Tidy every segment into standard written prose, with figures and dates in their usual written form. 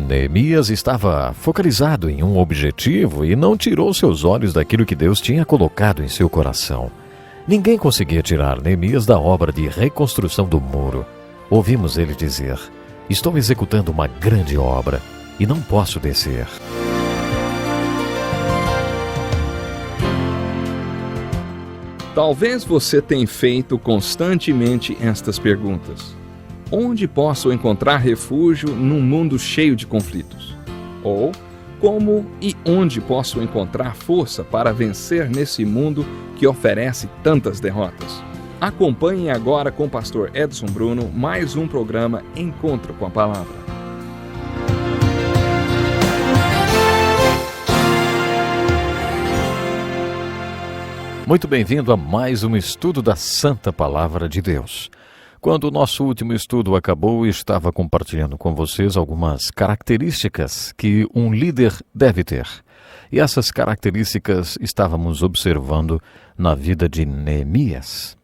Neemias estava focalizado em um objetivo e não tirou seus olhos daquilo que Deus tinha colocado em seu coração. Ninguém conseguia tirar Neemias da obra de reconstrução do muro. Ouvimos ele dizer: "Estou executando uma grande obra e não posso descer." Talvez você tenha feito constantemente estas perguntas. Onde posso encontrar refúgio num mundo cheio de conflitos? Ou, como e onde posso encontrar força para vencer nesse mundo que oferece tantas derrotas? Acompanhe agora com o pastor Edson Bruno mais um programa Encontro com a Palavra. Muito bem-vindo a mais um estudo da Santa Palavra de Deus. Quando o nosso último estudo acabou, eu estava compartilhando com vocês algumas características que um líder deve ter. E essas características estávamos observando na vida de Neemias.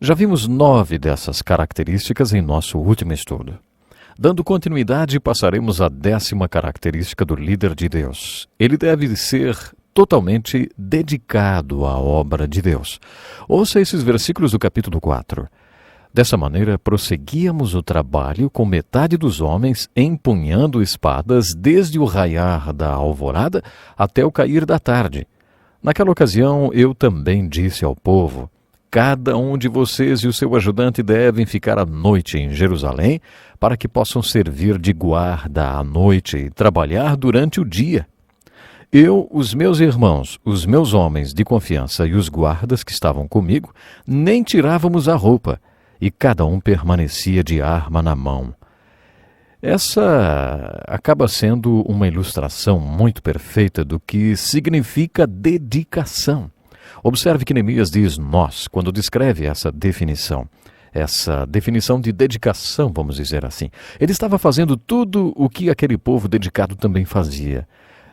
Já vimos 9 dessas características em nosso último estudo. Dando continuidade, passaremos à 10ª característica do líder de Deus. Ele deve ser totalmente dedicado à obra de Deus. Ouça esses versículos do capítulo 4. Dessa maneira, prosseguíamos o trabalho com metade dos homens empunhando espadas desde o raiar da alvorada até o cair da tarde. Naquela ocasião, eu também disse ao povo: "Cada um de vocês e o seu ajudante devem ficar à noite em Jerusalém para que possam servir de guarda à noite e trabalhar durante o dia. Eu, os meus irmãos, os meus homens de confiança e os guardas que estavam comigo, nem tirávamos a roupa, e cada um permanecia de arma na mão." Essa acaba sendo uma ilustração muito perfeita do que significa dedicação. Observe que Neemias diz "nós" quando descreve essa definição de dedicação, vamos dizer assim. Ele estava fazendo tudo o que aquele povo dedicado também fazia.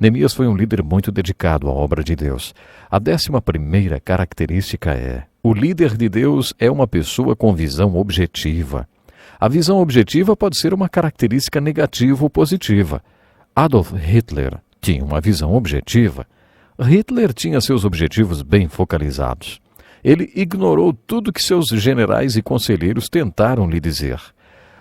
Neemias foi um líder muito dedicado à obra de Deus. A 11ª característica é: o líder de Deus é uma pessoa com visão objetiva. A visão objetiva pode ser uma característica negativa ou positiva. Adolf Hitler tinha uma visão objetiva. Hitler tinha seus objetivos bem focalizados. Ele ignorou tudo que seus generais e conselheiros tentaram lhe dizer.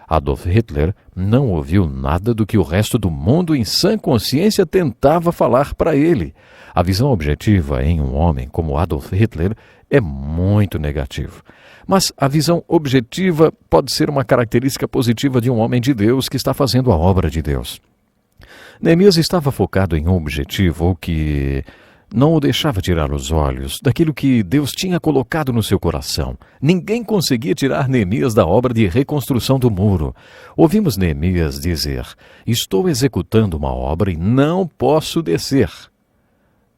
Adolf Hitler não ouviu nada do que o resto do mundo em sã consciência tentava falar para ele. A visão objetiva em um homem como Adolf Hitler é muito negativa. Mas a visão objetiva pode ser uma característica positiva de um homem de Deus que está fazendo a obra de Deus. Neemias estava focado em um objetivo que não o deixava tirar os olhos daquilo que Deus tinha colocado no seu coração. Ninguém conseguia tirar Neemias da obra de reconstrução do muro. Ouvimos Neemias dizer: "Estou executando uma obra e não posso descer."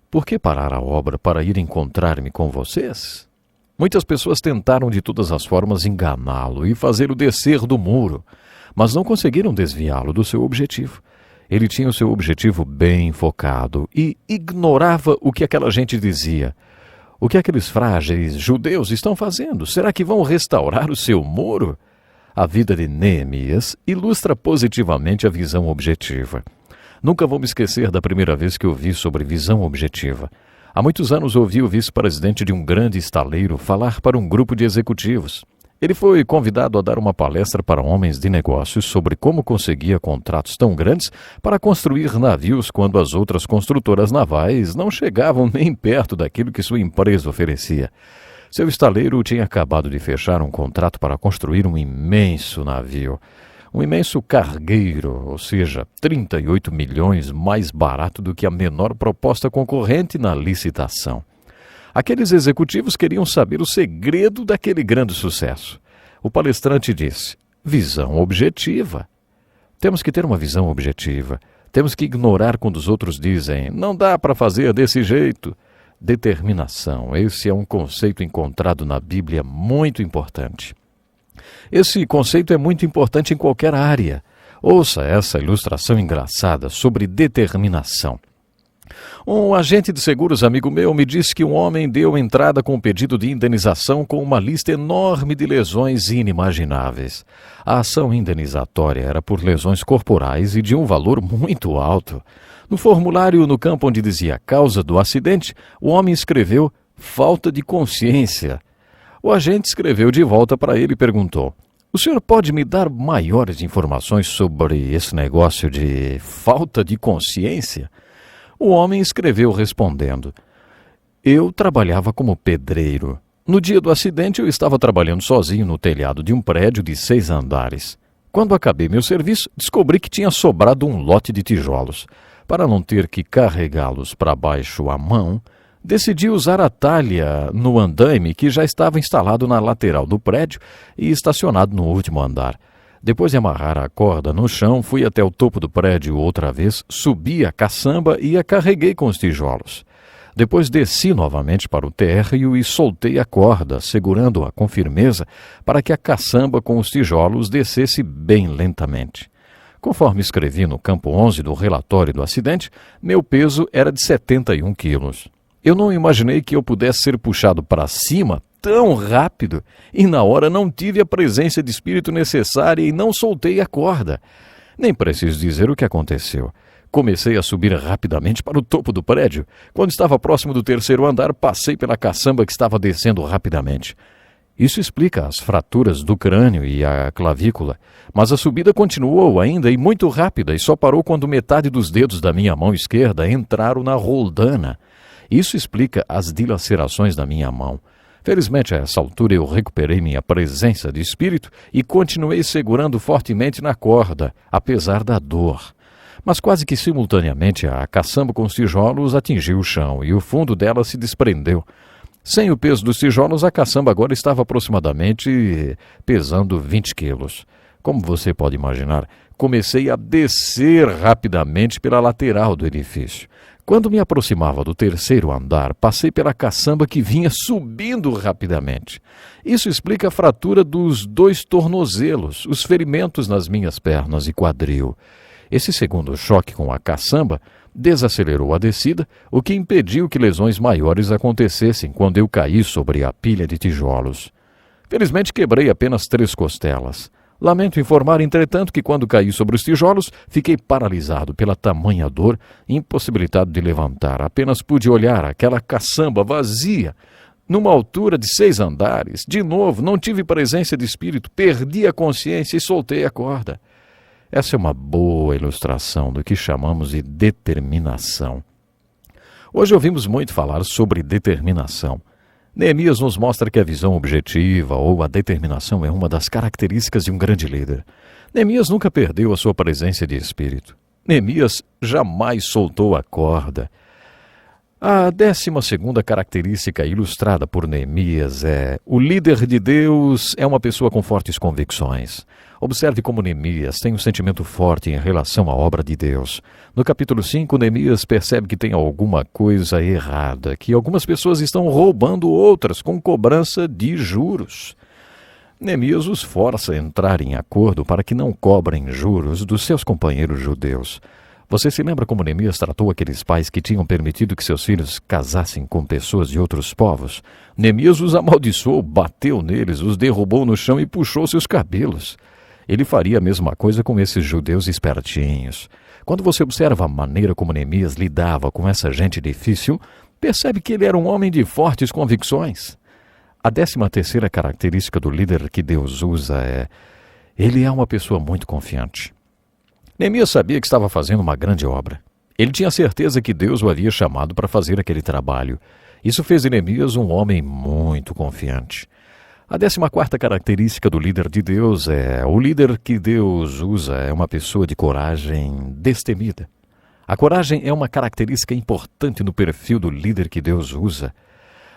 Por que parar a obra para ir encontrar-me com vocês? Muitas pessoas tentaram de todas as formas enganá-lo e fazê-lo descer do muro, mas não conseguiram desviá-lo do seu objetivo. Ele tinha o seu objetivo bem focado e ignorava o que aquela gente dizia. O que aqueles frágeis judeus estão fazendo? Será que vão restaurar o seu muro? A vida de Neemias ilustra positivamente a visão objetiva. Nunca vou me esquecer da primeira vez que ouvi sobre visão objetiva. Há muitos anos ouvi o vice-presidente de um grande estaleiro falar para um grupo de executivos. Ele foi convidado a dar uma palestra para homens de negócios sobre como conseguia contratos tão grandes para construir navios quando as outras construtoras navais não chegavam nem perto daquilo que sua empresa oferecia. Seu estaleiro tinha acabado de fechar um contrato para construir um imenso navio, um imenso cargueiro, ou seja, 38 milhões mais barato do que a menor proposta concorrente na licitação. Aqueles executivos queriam saber o segredo daquele grande sucesso. O palestrante disse: "Visão objetiva." Temos que ter uma visão objetiva. Temos que ignorar quando os outros dizem: "Não dá para fazer desse jeito." Determinação. Esse é um conceito encontrado na Bíblia muito importante. Esse conceito é muito importante em qualquer área. Ouça essa ilustração engraçada sobre determinação. Um agente de seguros amigo meu me disse que um homem deu entrada com um pedido de indenização com uma lista enorme de lesões inimagináveis. A ação indenizatória era por lesões corporais e de um valor muito alto. No formulário, no campo onde dizia causa do acidente, o homem escreveu falta de consciência. O agente escreveu de volta para ele e perguntou: "O senhor pode me dar maiores informações sobre esse negócio de falta de consciência?" O homem escreveu respondendo: "Eu trabalhava como pedreiro. No dia do acidente eu estava trabalhando sozinho no telhado de um prédio de 6 andares. Quando acabei meu serviço, descobri que tinha sobrado um lote de tijolos. Para não ter que carregá-los para baixo à mão, decidi usar a talha no andaime que já estava instalado na lateral do prédio e estacionado no último andar. Depois de amarrar a corda no chão, fui até o topo do prédio outra vez, subi a caçamba e a carreguei com os tijolos. Depois desci novamente para o térreo e soltei a corda, segurando-a com firmeza para que a caçamba com os tijolos descesse bem lentamente. Conforme escrevi no campo 11 do relatório do acidente, meu peso era de 71 quilos. Eu não imaginei que eu pudesse ser puxado para cima tão rápido e na hora não tive a presença de espírito necessária e não soltei a corda. Nem preciso dizer o que aconteceu. Comecei a subir rapidamente para o topo do prédio. Quando estava próximo do 3º andar, passei pela caçamba que estava descendo rapidamente. Isso explica as fraturas do crânio e a clavícula, mas a subida continuou ainda e muito rápida e só parou quando metade dos dedos da minha mão esquerda entraram na roldana. Isso explica as dilacerações da minha mão. Felizmente, a essa altura, eu recuperei minha presença de espírito e continuei segurando fortemente na corda, apesar da dor. Mas quase que simultaneamente, a caçamba com os tijolos atingiu o chão e o fundo dela se desprendeu. Sem o peso dos tijolos, a caçamba agora estava aproximadamente pesando 20 quilos. Como você pode imaginar, comecei a descer rapidamente pela lateral do edifício. Quando me aproximava do 3º andar, passei pela caçamba que vinha subindo rapidamente. Isso explica a fratura dos 2 tornozelos, os ferimentos nas minhas pernas e quadril. Esse segundo choque com a caçamba desacelerou a descida, o que impediu que lesões maiores acontecessem quando eu caí sobre a pilha de tijolos. Felizmente quebrei apenas 3 costelas. Lamento informar, entretanto, que quando caí sobre os tijolos, fiquei paralisado pela tamanha dor, impossibilitado de levantar. Apenas pude olhar aquela caçamba vazia, numa altura de 6 andares. De novo, não tive presença de espírito, perdi a consciência e soltei a corda. Essa é uma boa ilustração do que chamamos de determinação. Hoje ouvimos muito falar sobre determinação. Neemias nos mostra que a visão objetiva ou a determinação é uma das características de um grande líder. Neemias nunca perdeu a sua presença de espírito. Neemias jamais soltou a corda. A 12ª característica ilustrada por Neemias é: o líder de Deus é uma pessoa com fortes convicções. Observe como Neemias tem um sentimento forte em relação à obra de Deus. No capítulo 5, Neemias percebe que tem alguma coisa errada, que algumas pessoas estão roubando outras com cobrança de juros. Neemias os força a entrar em acordo para que não cobrem juros dos seus companheiros judeus. Você se lembra como Neemias tratou aqueles pais que tinham permitido que seus filhos casassem com pessoas de outros povos? Neemias os amaldiçoou, bateu neles, os derrubou no chão e puxou seus cabelos. Ele faria a mesma coisa com esses judeus espertinhos. Quando você observa a maneira como Neemias lidava com essa gente difícil, percebe que ele era um homem de fortes convicções. A 13ª característica do líder que Deus usa é: ele é uma pessoa muito confiante. Neemias sabia que estava fazendo uma grande obra. Ele tinha certeza que Deus o havia chamado para fazer aquele trabalho. Isso fez de Neemias um homem muito confiante. A 14ª característica do líder de Deus é: o líder que Deus usa é uma pessoa de coragem destemida. A coragem é uma característica importante no perfil do líder que Deus usa.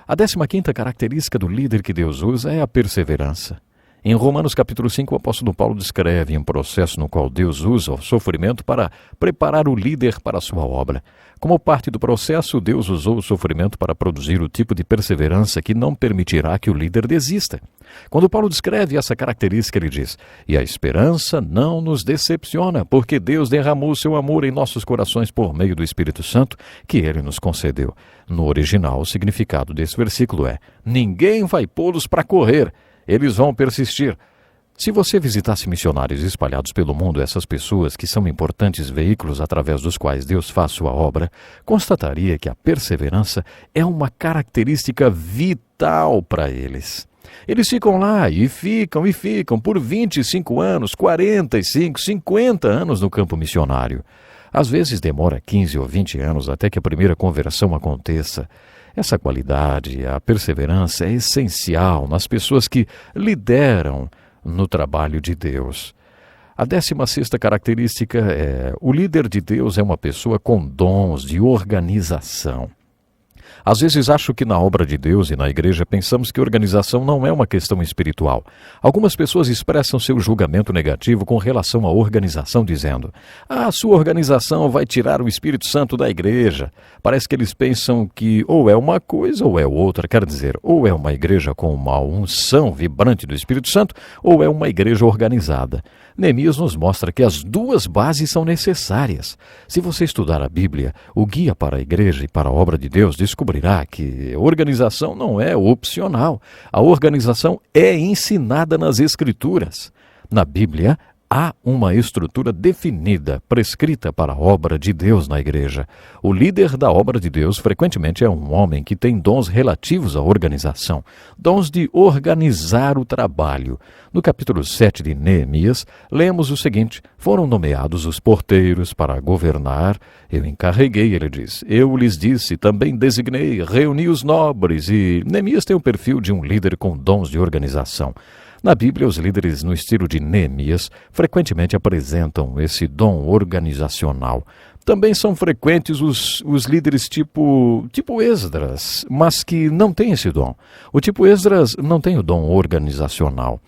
A 15ª característica do líder que Deus usa é a perseverança. Em Romanos capítulo 5, o apóstolo Paulo descreve um processo no qual Deus usa o sofrimento para preparar o líder para a sua obra. Como parte do processo, Deus usou o sofrimento para produzir o tipo de perseverança que não permitirá que o líder desista. Quando Paulo descreve essa característica, ele diz: "E a esperança não nos decepciona, porque Deus derramou seu amor em nossos corações por meio do Espírito Santo que Ele nos concedeu." No original, o significado desse versículo é: ninguém vai pô-los para correr, eles vão persistir. Se você visitasse missionários espalhados pelo mundo, essas pessoas que são importantes veículos através dos quais Deus faz sua obra, constataria que a perseverança é uma característica vital para eles. Eles ficam lá e ficam por 25 anos, 45, 50 anos no campo missionário. Às vezes demora 15 ou 20 anos até que a primeira conversão aconteça. Essa qualidade, a perseverança, é essencial nas pessoas que lideram no trabalho de Deus. A 16ª característica é: o líder de Deus é uma pessoa com dons de organização. Às vezes acho que na obra de Deus e na igreja pensamos que organização não é uma questão espiritual. Algumas pessoas expressam seu julgamento negativo com relação à organização, dizendo: "A sua organização vai tirar o Espírito Santo da igreja." Parece que eles pensam que ou é uma coisa ou é outra. Quer dizer, ou é uma igreja com uma unção vibrante do Espírito Santo, ou é uma igreja organizada. Neemias nos mostra que as duas bases são necessárias. Se você estudar a Bíblia, o guia para a igreja e para a obra de Deus, descobrirá que organização não é opcional. A organização é ensinada nas Escrituras. Na Bíblia, há uma estrutura definida, prescrita para a obra de Deus na igreja. O líder da obra de Deus frequentemente é um homem que tem dons relativos à organização, dons de organizar o trabalho. No capítulo 7 de Neemias, lemos o seguinte: "Foram nomeados os porteiros para governar. Eu encarreguei," ele diz, "eu lhes disse, também designei, reuni os nobres." E Neemias tem o perfil de um líder com dons de organização. Na Bíblia, os líderes no estilo de Neemias frequentemente apresentam esse dom organizacional. Também são frequentes os líderes tipo Esdras, mas que não têm esse dom. O tipo Esdras não tem o dom organizacional.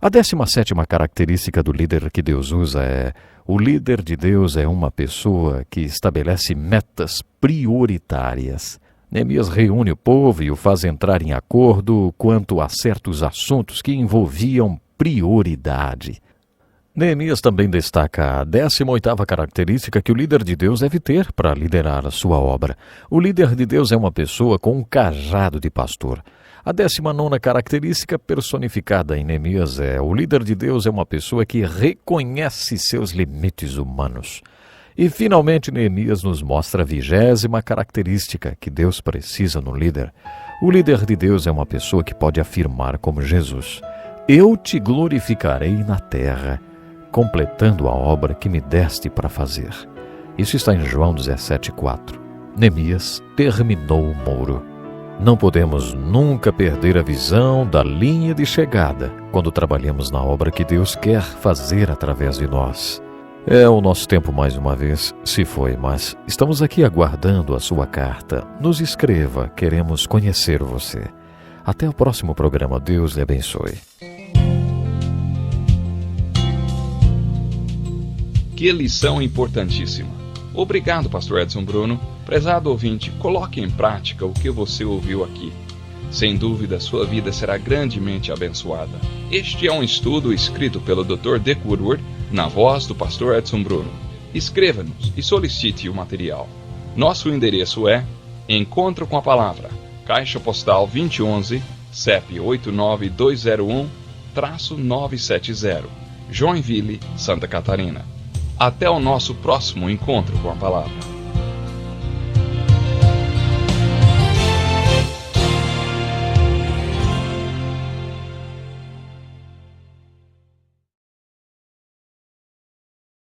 A 17ª característica do líder que Deus usa é: o líder de Deus é uma pessoa que estabelece metas prioritárias. Neemias reúne o povo e o faz entrar em acordo quanto a certos assuntos que envolviam prioridade. Neemias também destaca a 18ª característica que o líder de Deus deve ter para liderar a sua obra. O líder de Deus é uma pessoa com um cajado de pastor. A 19ª característica personificada em Neemias é: o líder de Deus é uma pessoa que reconhece seus limites humanos. E, finalmente, Neemias nos mostra a 20ª característica que Deus precisa no líder. O líder de Deus é uma pessoa que pode afirmar como Jesus: "Eu te glorificarei na terra, completando a obra que me deste para fazer." Isso está em João 17,4. Neemias terminou o muro. Não podemos nunca perder a visão da linha de chegada quando trabalhamos na obra que Deus quer fazer através de nós. O nosso tempo mais uma vez se foi, mas estamos aqui aguardando a sua carta. Nos escreva, queremos conhecer você. Até o próximo programa. Deus lhe abençoe. Que lição importantíssima. Obrigado, Pastor Edson Bruno. Prezado ouvinte, coloque em prática o que você ouviu aqui. Sem dúvida, sua vida será grandemente abençoada. Este é um estudo escrito pelo Dr. Dick Woodward, na voz do Pastor Edson Bruno. Escreva-nos e solicite o material. Nosso endereço é Encontro com a Palavra, Caixa Postal 2011, CEP 89201-970, Joinville, Santa Catarina. Até o nosso próximo Encontro com a Palavra.